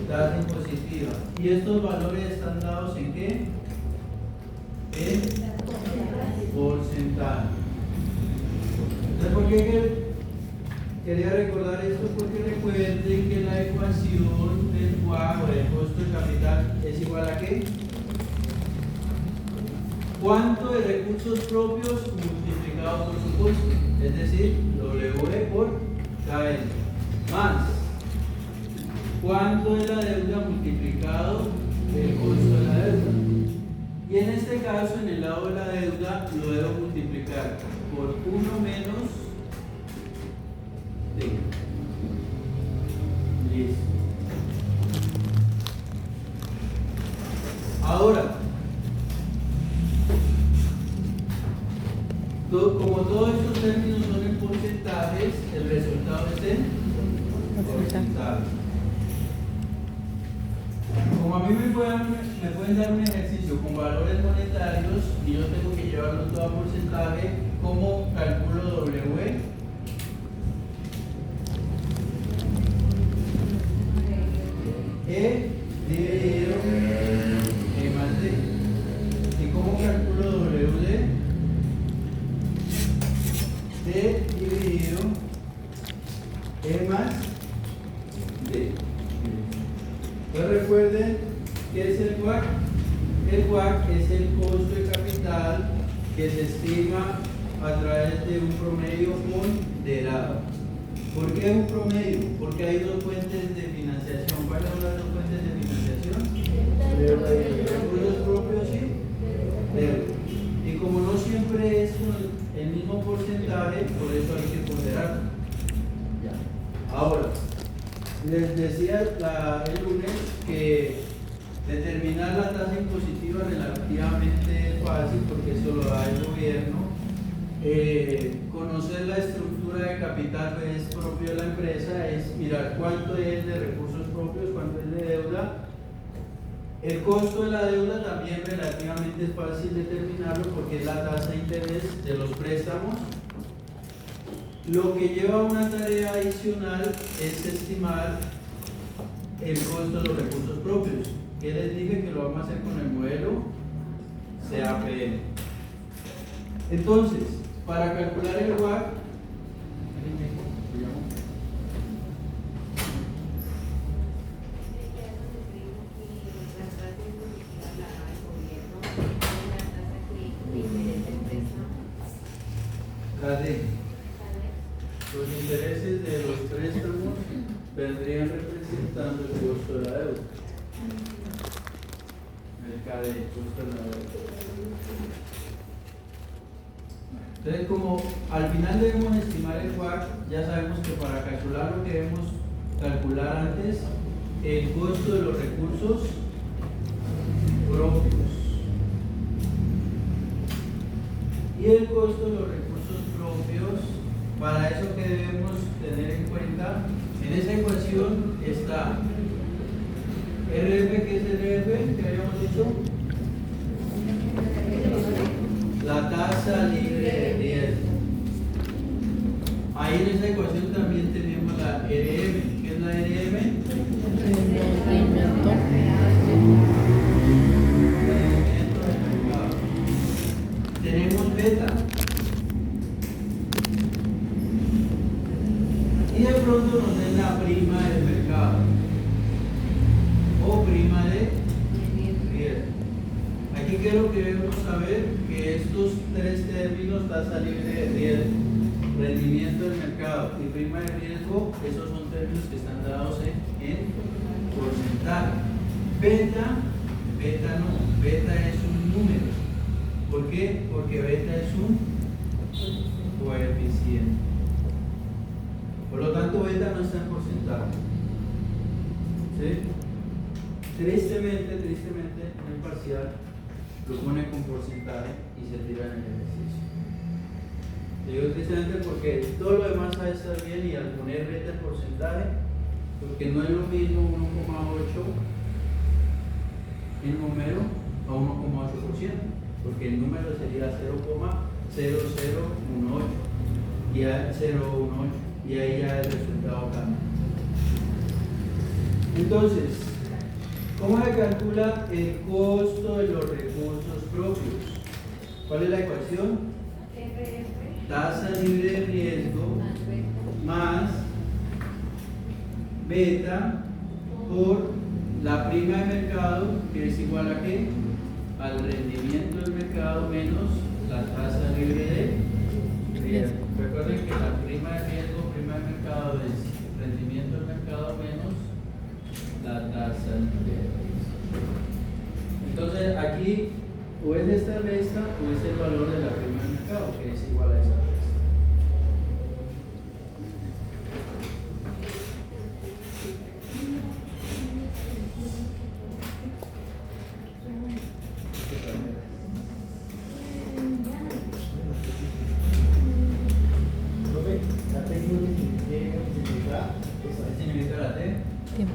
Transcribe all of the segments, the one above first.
tasa impositiva. ¿Y estos valores están dados en qué? En porcentaje. Entonces, ¿por qué quería recordar esto? Porque recuerden que la ecuación del WACC o del costo de capital es igual a ¿qué? ¿Cuánto de recursos propios multiplicado por su costo? Es decir, W por KN. Más ¿cuánto de la deuda multiplicado el costo de la deuda? Y en este caso, en el lado de la deuda, lo debo multiplicar por 1 menos D. Listo. Ahora, como todos estos términos son en porcentajes, el resultado es en porcentaje. Como a mí me pueden dar un ejercicio con valores monetarios y yo tengo que llevarlo todo a porcentaje, ¿cómo calculo W? E dividido E más D. ¿Y cómo calculo WD? D dividido E más D. Entonces recuerden, ¿qué es el WACC? El WACC es el costo de capital que se estima a través de un promedio ponderado. ¿Por qué un promedio? Porque hay dos fuentes de financiación. ¿Cuáles son las dos fuentes de financiación? Recursos propios y deuda. Y como no siempre es el mismo porcentaje, por eso hay que ponderarlo. Ahora, les decía el lunes que determinar la tasa impositiva relativamente es fácil porque eso lo da el gobierno. Conocer la estructura de capital que es propio de la empresa es mirar cuánto es de recursos propios, cuánto es de deuda. El costo de la deuda también relativamente es fácil determinarlo porque es la tasa de interés de los préstamos. Lo que lleva una tarea adicional es estimar el costo de los recursos propios. Que les dije que lo vamos a hacer con el modelo CAPM. Entonces, para calcular el WACC, los intereses de los préstamos vendrían representando el costo de la deuda. El KD, costo de la deuda. Entonces, como al final debemos estimar el WACC, ya sabemos que para calcular lo que debemos calcular antes, el costo de los recursos propios. Y el costo de los recursos propios, para eso que debemos tener en cuenta, en esa ecuación está RF, ¿qué es RF? ¿Qué habíamos dicho? La tasa libre de riesgo. Ahí en esa ecuación también tenemos la RM. ¿Qué es la RM? Tenemos beta. Y de pronto nos den la prima del mercado o prima de riesgo. Aquí qué es lo que debemos saber, que estos tres términos, tasa libre de riesgo, rendimiento del mercado y prima de riesgo, esos son términos que están dados en porcentaje. Beta no, beta es un número. ¿Por qué? Porque beta es un coeficiente. Por lo tanto, beta no está en porcentaje. ¿Sí? Tristemente, en el parcial lo pone con porcentaje y se tira en el ejercicio. Digo tristemente porque todo lo demás va a estar bien y al poner beta en porcentaje, porque no es lo mismo 1,8 en número a 1,8%, porque el número sería 0,0018 y a 0,18 y ahí ya el resultado cambia. Entonces, ¿Cómo se calcula el costo de los recursos propios? ¿Cuál es la ecuación? Tasa libre de riesgo más beta por la prima de mercado, que es igual a ¿qué? Al rendimiento del mercado menos la tasa libre de riesgo. Recuerden que la prima de riesgo, prima de mercado es rendimiento del mercado menos la tasa libre de riesgo. Entonces aquí o es esta resta o es el valor de la prima de mercado, que es igual a esa resta. ¿Qué significa la T? Tiempo.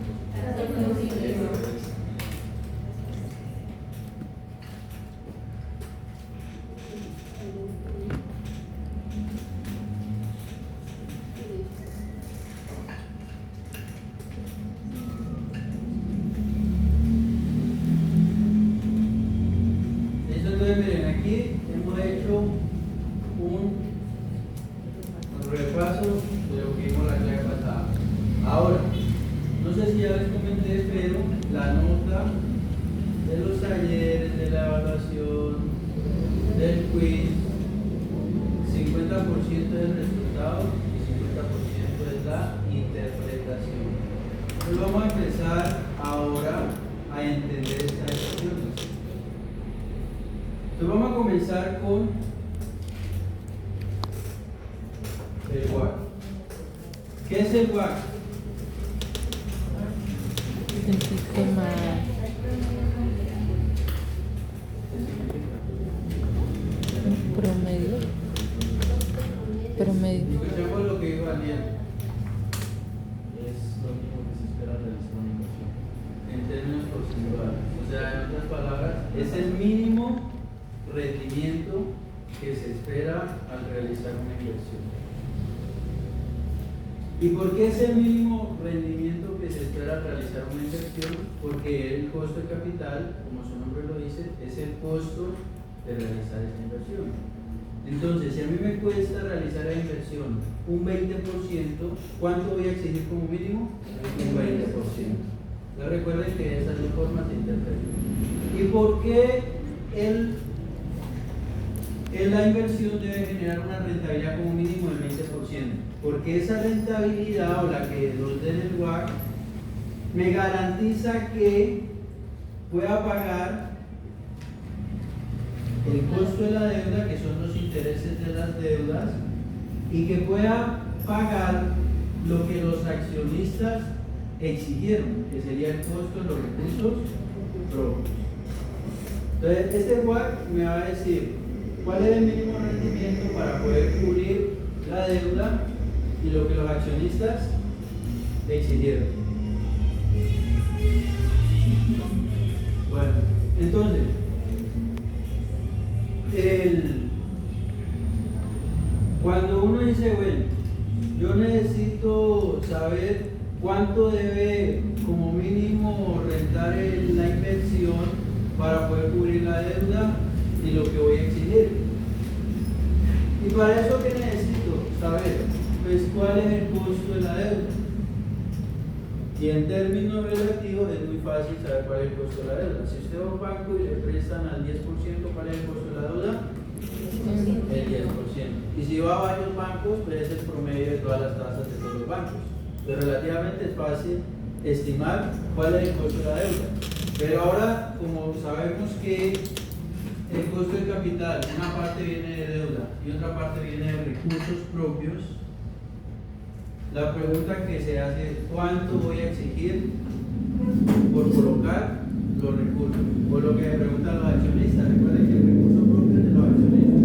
Entonces miren, aquí hemos hecho un repaso de lo que vimos la clase pasada. Ahora, no sé si ya les comenté, pero la nota de los talleres, de la evaluación, del quiz, 50% es el resultado y 50% es la interpretación. Entonces vamos a empezar ahora a entender estas ecuaciones. Entonces vamos a comenzar con el WACC. ¿Qué es el WACC? El sistema. Promedio. Escuchemos lo que dijo Daniel. Es lo mismo que se espera realizar una inversión. En términos porcentuales. O sea, en otras palabras, es el mínimo rendimiento que se espera al realizar una inversión. ¿Y por qué es el mínimo rendimiento que se espera al realizar una inversión? Porque el costo de capital, como su nombre lo dice, es el costo de realizar esa inversión. Entonces, si a mí me cuesta realizar la inversión un 20%, ¿cuánto voy a exigir como mínimo? Un 20%. Entonces recuerden que de esas dos formas se interpretan. ¿Y por qué la inversión debe generar una rentabilidad como mínimo del 20%? Porque esa rentabilidad o la que nos den el WACC me garantiza que pueda pagar el costo de la deuda, que son los intereses de las deudas, y que pueda pagar lo que los accionistas exigieron, que sería el costo de los recursos propios. Entonces, este WACC me va a decir cuál es el mínimo rendimiento para poder cubrir la deuda y lo que los accionistas exigieron. Bueno, entonces, cuando uno dice, bueno, yo necesito saber cuánto debe como mínimo rentar la inversión para poder cubrir la deuda y lo que voy a exigir. Y para eso, ¿qué necesito saber? Pues cuál es el costo de la deuda. Y en términos relativos es muy fácil saber cuál es el costo de la deuda. Si usted va a un banco y le prestan al 10%, ¿cuál es el costo de la deuda? El 10%. Y si va a varios bancos, pues es el promedio de todas las tasas de todos los bancos. Pero relativamente es fácil estimar cuál es el costo de la deuda. Pero ahora, como sabemos que el costo de capital, una parte viene de deuda y otra parte viene de recursos propios, la pregunta que se hace es ¿cuánto voy a exigir por colocar los recursos? Por lo que me preguntan los accionistas. Recuerden que el recurso propio es de los accionistas.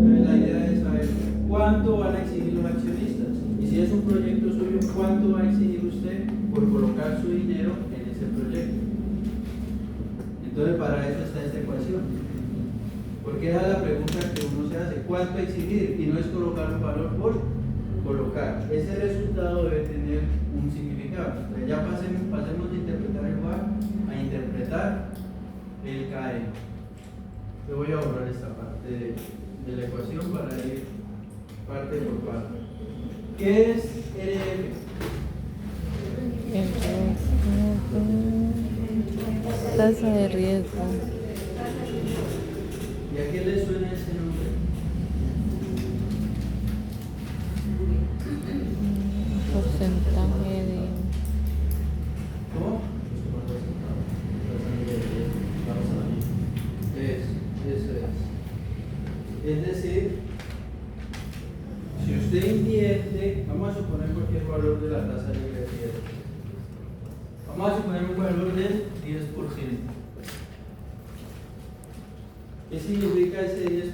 Entonces la idea es saber cuánto van a exigir los accionistas. Y si es un proyecto suyo, ¿cuánto va a exigir usted por colocar su dinero en ese proyecto? Entonces para eso está esta ecuación. Porque esa es la pregunta que uno se hace, ¿cuánto exigir? Y no es colocar un valor por colocar. Ese resultado debe tener un significado. Entonces ya pasemos de interpretar el WACC a interpretar el CAE. Yo voy a borrar esta parte de la ecuación para ir parte por parte. ¿Qué es RF? El riesgo, tasa de riesgo, ¿Y a qué le suena ese nombre? porcentaje de ¿Cómo? Eso es. Es decir, si usted invierte, vamos a suponer cualquier valor de la tasa libre de riesgo. Vamos a suponer un valor del 10%. ¿Qué significa ese 10%?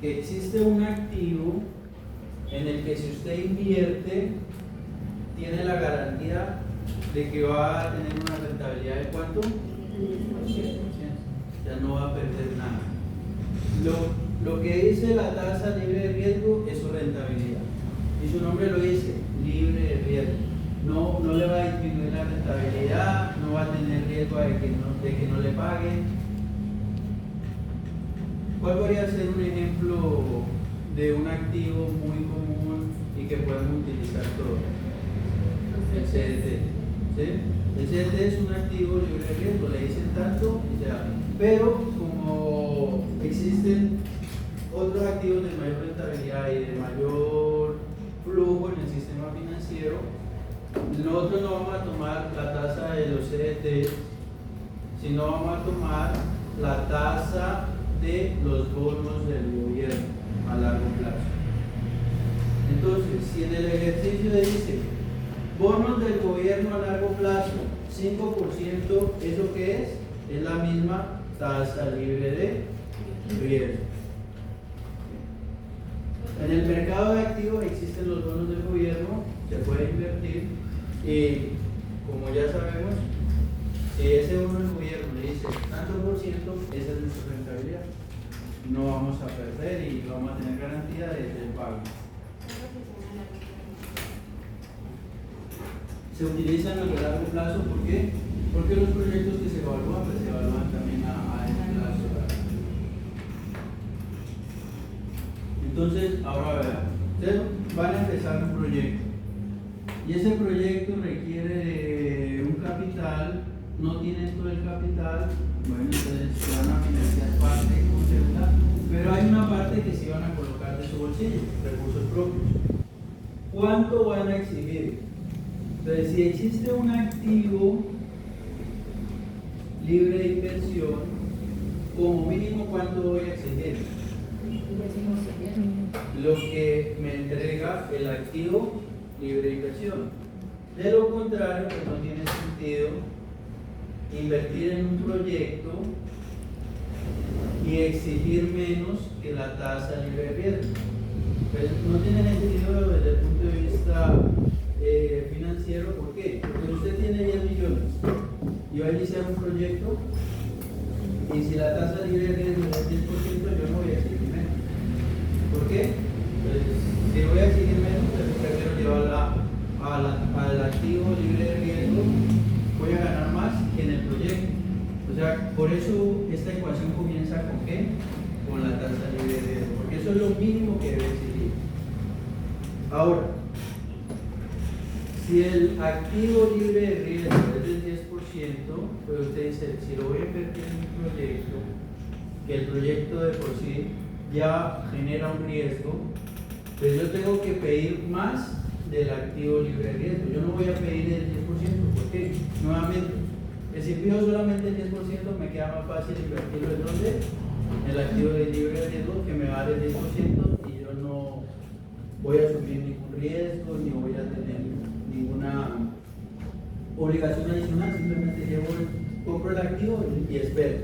Que existe un activo en el que si usted invierte, tiene la garantía de que va a tener una rentabilidad de ¿cuánto? 10%. Ya no va a perder nada. Lo que dice la tasa libre de riesgo es su rentabilidad. Y su nombre lo dice, libre de riesgo. No le va a disminuir la rentabilidad, no va a tener riesgo de que no le paguen. ¿Cuál podría ser un ejemplo de un activo muy común y que podemos utilizar todos? El CDT. ¿Sí? El CDT es un activo libre de riesgo, le dicen tanto y se da. Pero como existen otros activos de mayor rentabilidad y de mayor flujo en el sistema financiero, nosotros no vamos a tomar la tasa de los CDT, sino vamos a tomar la tasa de los bonos del gobierno a largo plazo. Entonces, si en el ejercicio dice bonos del gobierno a largo plazo 5%, ¿eso qué es? Es la misma tasa libre de riesgo. En el mercado de activos existen los bonos del gobierno, se puede invertir y, como ya sabemos, si ese bono del gobierno le dice tanto por ciento, esa es nuestra rentabilidad. No vamos a perder y vamos a tener garantía del pago. Se utilizan los de largo plazo, ¿por qué? Porque los proyectos que se evalúan, pues se evalúan también a ese plazo. Entonces, ahora vean, ustedes van a empezar un proyecto y ese proyecto requiere de un capital, no tienen todo el capital, bueno, entonces se van a financiar parte con deuda, pero hay una parte que se van a colocar de su bolsillo, recursos propios. ¿Cuánto van a exigir? Entonces, si existe un activo libre de inversión, como mínimo, ¿cuánto voy a exigir? Lo que me entrega el activo libre de inversión. De lo contrario, pues no tiene sentido invertir en un proyecto y exigir menos que la tasa libre de riesgo. Pues no tiene sentido desde el punto de vista financiero. ¿Por qué? Porque usted tiene 10 millones y va a iniciar un proyecto y si la tasa libre de riesgo es 10%, yo no voy a exigir menos. ¿Por qué? Pues, si voy a exigir menos, pues prefiero llevarla al activo libre de riesgo, voy a ganar más que en el proyecto. O sea, por eso esta ecuación comienza con ¿qué? Con la tasa libre de riesgo, porque eso es lo mínimo que debe exigir. Ahora, si el activo libre de riesgo es del 10%, pues usted dice, si lo voy a invertir en un proyecto, que el proyecto de por sí ya genera un riesgo, pues yo tengo que pedir más del activo libre de riesgo. Yo no voy a pedir el 10%, ¿por qué? Nuevamente, si pido solamente el 10%, me queda más fácil invertirlo en donde, en el activo de libre de riesgo, que me va a dar el 10% y yo no voy a asumir ningún riesgo, ni voy a tener ninguna obligación adicional, simplemente compro el activo y espero.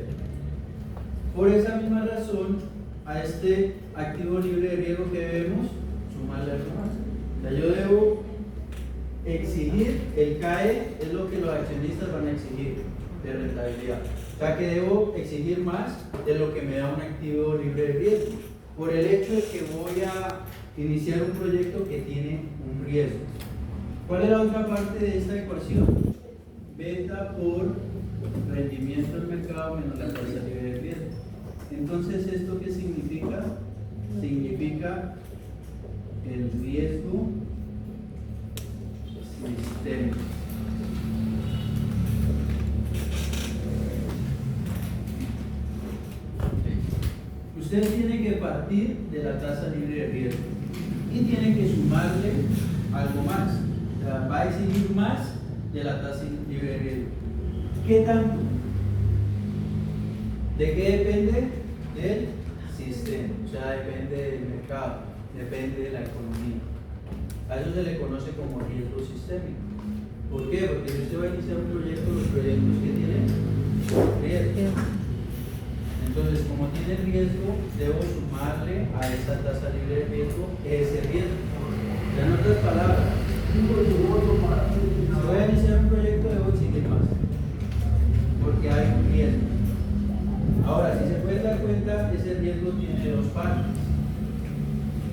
Por esa misma razón, a este activo libre de riesgo que debemos sumarle algo más. O sea, yo debo exigir, el CAE es lo que los accionistas van a exigir de rentabilidad. O sea que debo exigir más de lo que me da un activo libre de riesgo, por el hecho de que voy a iniciar un proyecto que tiene un riesgo. ¿Cuál es la otra parte de esta ecuación? beta por rendimiento del mercado menos la tasa libre de riesgo. Entonces, ¿esto qué significa? Significa el riesgo sistémico. Usted tiene que partir de la tasa libre de riesgo y tiene que sumarle algo más. O sea, va a exigir más de la tasa libre de riesgo. ¿Qué tanto? ¿De qué depende? Del sistema. O sea, depende del mercado, depende de la economía. A eso se le conoce como riesgo sistémico. ¿Por qué? Porque si usted va a iniciar un proyecto, los proyectos que tienen riesgo. Entonces, como tiene riesgo, debo sumarle a esa tasa libre de riesgo ese riesgo. En otras palabras, si voy a iniciar un proyecto, debo exigir más, porque hay un riesgo. Ahora, si se pueden dar cuenta, ese riesgo tiene dos partes.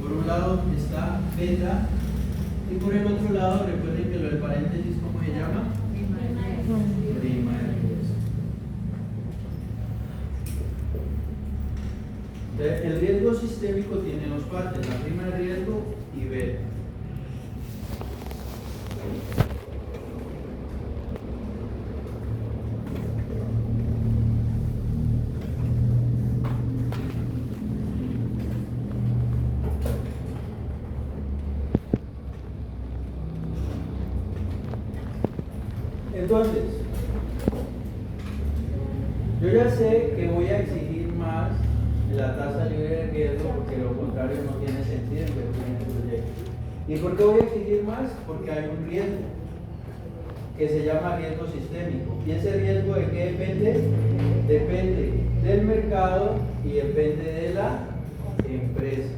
Por un lado está beta, y por el otro lado, recuerden que lo del paréntesis, ¿cómo se llama? Prima de riesgo. El riesgo sistémico tiene dos partes, la prima de riesgo y beta. Entonces, yo ya sé que voy a exigir más de la tasa libre de riesgo porque lo contrario no tiene sentido invertir en el proyecto. ¿Y por qué voy a exigir más? Porque hay un riesgo que se llama riesgo sistémico. ¿Y ese riesgo de qué depende? Depende del mercado y depende de la empresa.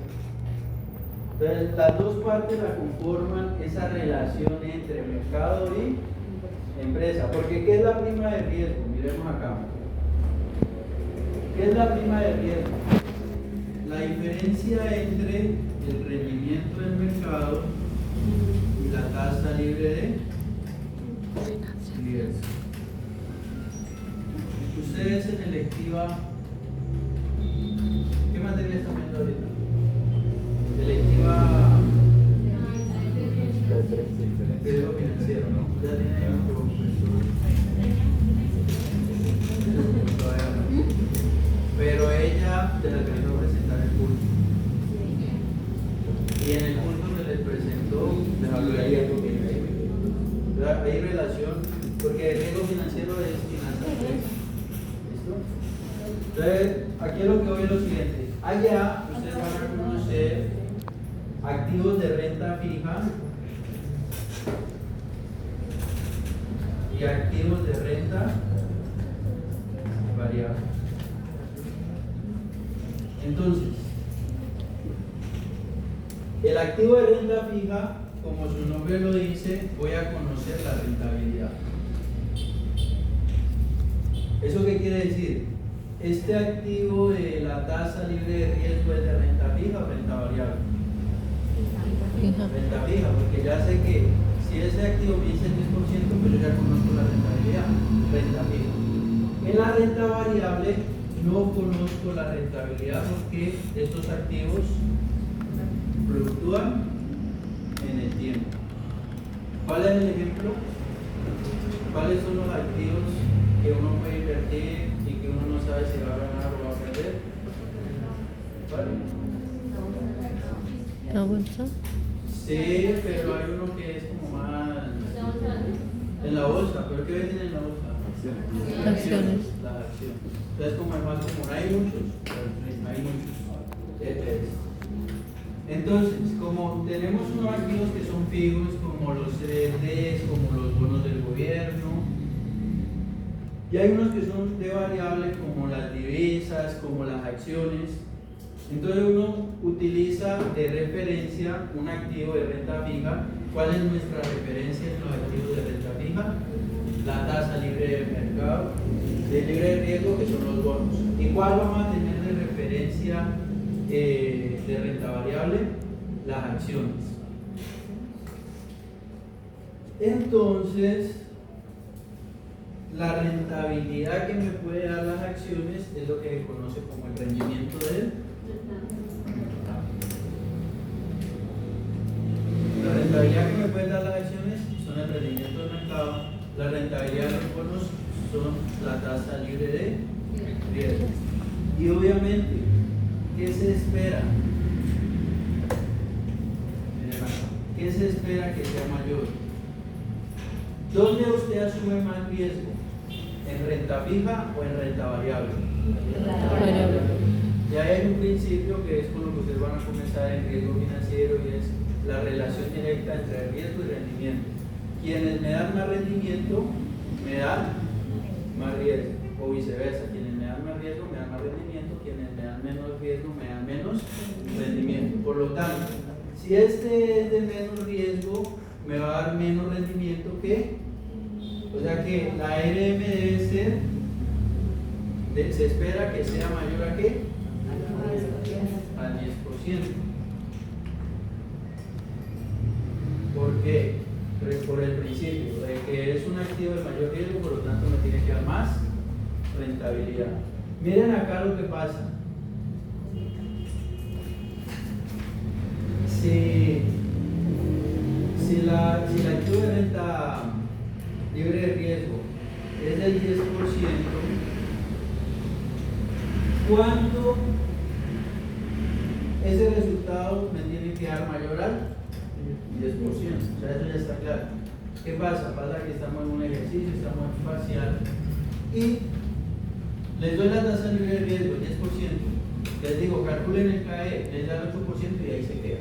Entonces, las dos partes la conforman esa relación entre mercado y empresa. Porque ¿qué es la prima de riesgo? Miremos acá. ¿Qué es la prima de riesgo? La diferencia entre el rendimiento del mercado y la tasa libre de riesgo. Ustedes en electiva, ¿qué materia están viendo ahorita? Electiva riesgo financiero, ¿no? Ya tiene un profesor. Pero ella se la terminó presentar el curso. Y en el curso se les presentó la riesgo financiero. Hay relación, porque el riesgo financiero es finanzas. ¿Listo? Entonces, aquí lo que voy es lo siguiente. Allá ustedes van a conocer activos de renta fija y activos de renta variable. Entonces, el activo de renta fija, como su nombre lo dice, voy a conocer la rentabilidad. ¿Eso qué quiere decir? Este activo de la tasa libre de riesgo es de renta fija o renta variable. Renta fija, porque ya sé que si ese activo me dice el 10%, pues yo ya conozco la rentabilidad, renta fija. En la renta variable no conozco la rentabilidad porque estos activos fluctúan en el tiempo. ¿Cuál es el ejemplo? ¿Cuáles son los activos que uno puede invertir y que uno no sabe si va a ganar o va a perder? ¿Cuál? ¿La bolsa? Sí, pero hay uno que es como más en la bolsa. ¿Pero qué venden en la bolsa? Acciones. Las acciones. Entonces, como es más común, hay muchos. Entonces, como tenemos unos activos que son fijos, como los CDTs, como los bonos del gobierno, y hay unos que son de variable, como las divisas, como las acciones. Entonces uno utiliza de referencia un activo de renta fija. ¿Cuál es nuestra referencia en los activos de renta fija? La tasa libre de mercado, de libre de riesgo, que son los bonos. ¿Y cuál vamos a tener de referencia de renta variable? Las acciones. la rentabilidad que me puede dar las acciones es lo que se conoce como el rendimiento del mercado. La rentabilidad que me pueden dar las acciones son el rendimiento del mercado. La rentabilidad de los bonos son la tasa libre de riesgo. Y obviamente, ¿qué se espera? ¿Qué se espera que sea mayor? ¿Dónde usted asume más riesgo? ¿En renta fija o en renta variable? Variable. Ya hay un principio que es con lo que ustedes van a comenzar en riesgo financiero y es la relación directa entre riesgo y rendimiento. Quienes me dan más rendimiento me dan más riesgo, o viceversa. Quienes me dan más riesgo me dan más rendimiento, quienes me dan menos riesgo me dan menos rendimiento. Por lo tanto, si este es de menos riesgo, me va a dar menos rendimiento que, o sea que la RM debe ser, se espera que sea mayor a qué? Al 10%. ¿Por qué? Por el principio de que es un activo de mayor riesgo, por lo tanto me tiene que dar más rentabilidad. Miren acá lo que pasa. Si la activo de renta libre de riesgo es del 10%, ¿cuánto ese resultado me tiene que dar mayor al 10%? O sea, eso ya está claro. ¿Qué pasa? Pasa que estamos en un ejercicio, estamos en parcial y les doy la tasa libre de riesgo, 10%. Les digo, calculen el KE, les da el 8% y ahí se queda.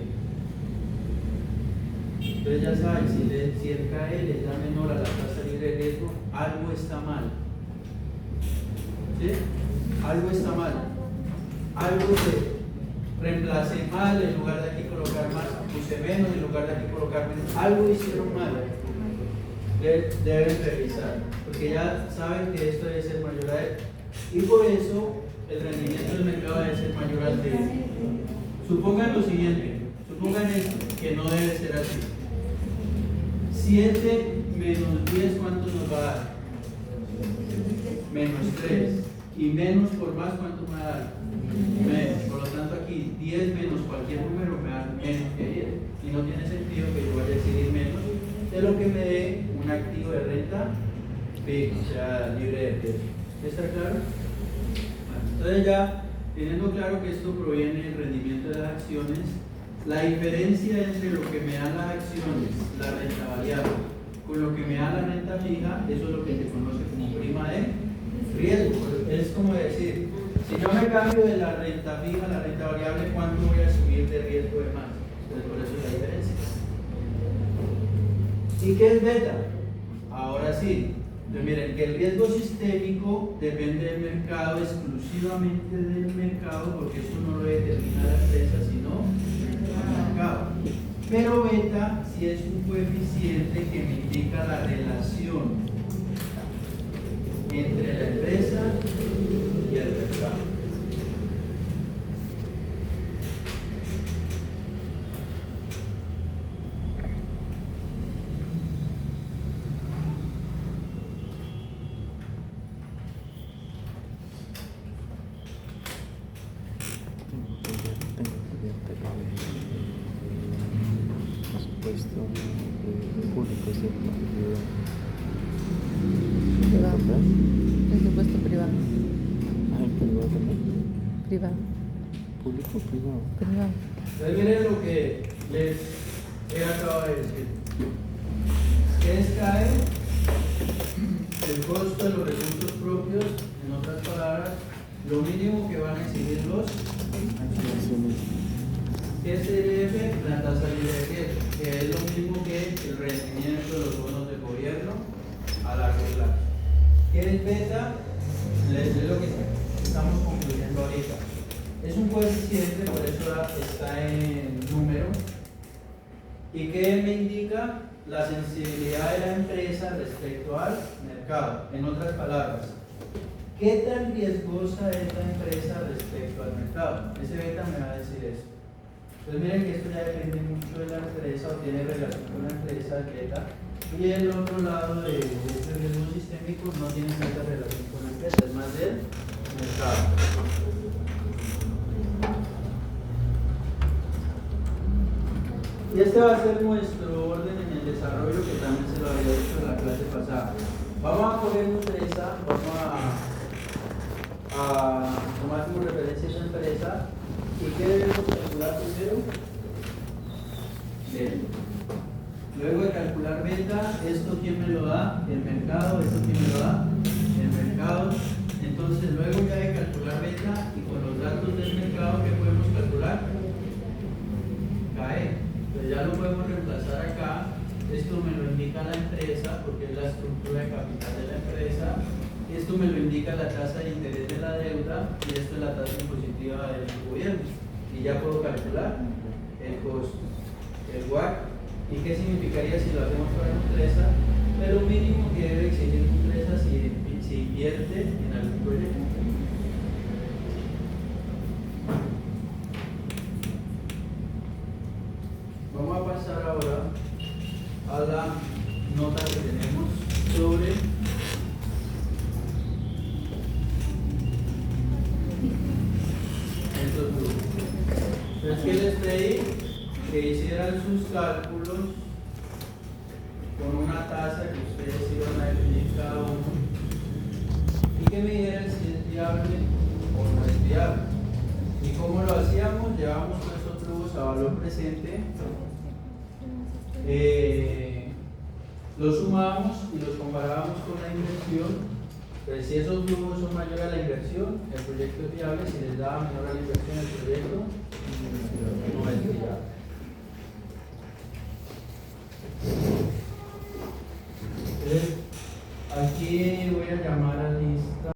Entonces ya saben, si el KE les da menor a la tasa libre de riesgo, algo está mal. ¿Sí? Algo está mal. Algo se reemplacé mal, en lugar de aquí colocar más, puse menos, en lugar de aquí colocar menos. Algo hicieron mal. Deben revisar, porque ya saben que esto debe ser mayor a él. Y por eso el rendimiento del mercado debe ser mayor al de él. Supongan lo siguiente, supongan esto, que no debe ser así. 7 menos 10, ¿cuánto nos va a dar? Menos 3. Y menos por más, ¿cuánto me va a dar? Menos. Por lo tanto, aquí 10 menos cualquier número me da menos que 10. Y no tiene sentido que yo vaya a decidir menos de lo que me dé un activo de renta fija, o sea, libre de riesgo. ¿Está claro? Bueno, entonces ya, teniendo claro que esto proviene del rendimiento de las acciones, la diferencia entre lo que me dan las acciones, la renta variable, con lo que me da la renta fija, eso es lo que se conoce como prima de riesgo. Es como decir, si yo me cambio de la renta fija a la renta variable, ¿cuánto voy a subir de riesgo de más? Entonces, por eso es la diferencia. ¿Y qué es beta? Ahora sí. Entonces, miren, que el riesgo sistémico depende del mercado, exclusivamente del mercado, porque eso no lo determina la empresa, sino el mercado. Pero beta sí es un coeficiente que me indica la relación entre la empresa y el mercado. Presupuesto privado. ¿Privado también? Privado. ¿Público o privado? Privado. Entonces miren lo que les he acabado de decir. ¿Qué es CAE? El costo de los recursos propios, en otras palabras, lo mínimo que van a exigir los accionistas. ¿Qué es CDF? La tasa libre de riesgo, que es lo mismo que el rendimiento de los bonos del gobierno a largo plazo. ¿Qué es beta? Es lo que estamos concluyendo ahorita. Es un coeficiente, por eso está en número. ¿Y qué me indica? La sensibilidad de la empresa respecto al mercado. En otras palabras, ¿qué tan riesgosa es la empresa respecto al mercado? Ese beta me va a decir eso. Entonces miren que esto ya depende mucho de la empresa o tiene relación con la empresa, el beta. Y el otro lado de este riesgo sistémico no tiene tanta relación con la empresa, es más del mercado. Y este va a ser nuestro orden en el desarrollo, que también se lo había dicho en la clase pasada. Vamos a coger una empresa, vamos a tomar como referencia esa empresa. ¿Y qué debemos calcular primero? Venta. Luego de calcular venta, ¿esto quién me lo da? El mercado. ¿Esto quién me lo da? El mercado. Entonces, luego ya de calcular venta y con los datos del mercado, ¿qué podemos calcular? CAE. Pues ya lo podemos reemplazar acá. Esto me lo indica la empresa porque es la estructura de capital de la empresa. Esto me lo indica la tasa de interés de la deuda y esto es la tasa impositiva del gobierno. Y ya puedo calcular el costo, el WACC. ¿Y qué significaría si lo hacemos para una empresa? Pero mínimo que debe exigir una empresa si invierte en algún proyecto. Vamos a pasar ahora a la nota que tenemos sobre estos grupos. Entonces, ¿qué les pedí? Que hicieran sus cálculos con una tasa que ustedes iban a definir cada uno y que me dijeran si es viable o no es viable. ¿Y cómo lo hacíamos? Llevamos nuestros flujos a valor presente, los sumábamos y los comparábamos con la inversión. Entonces, si esos flujos son mayores a la inversión, el proyecto es viable. Si les da menor a la inversión, el proyecto no es viable. Aquí voy a llamar a lista.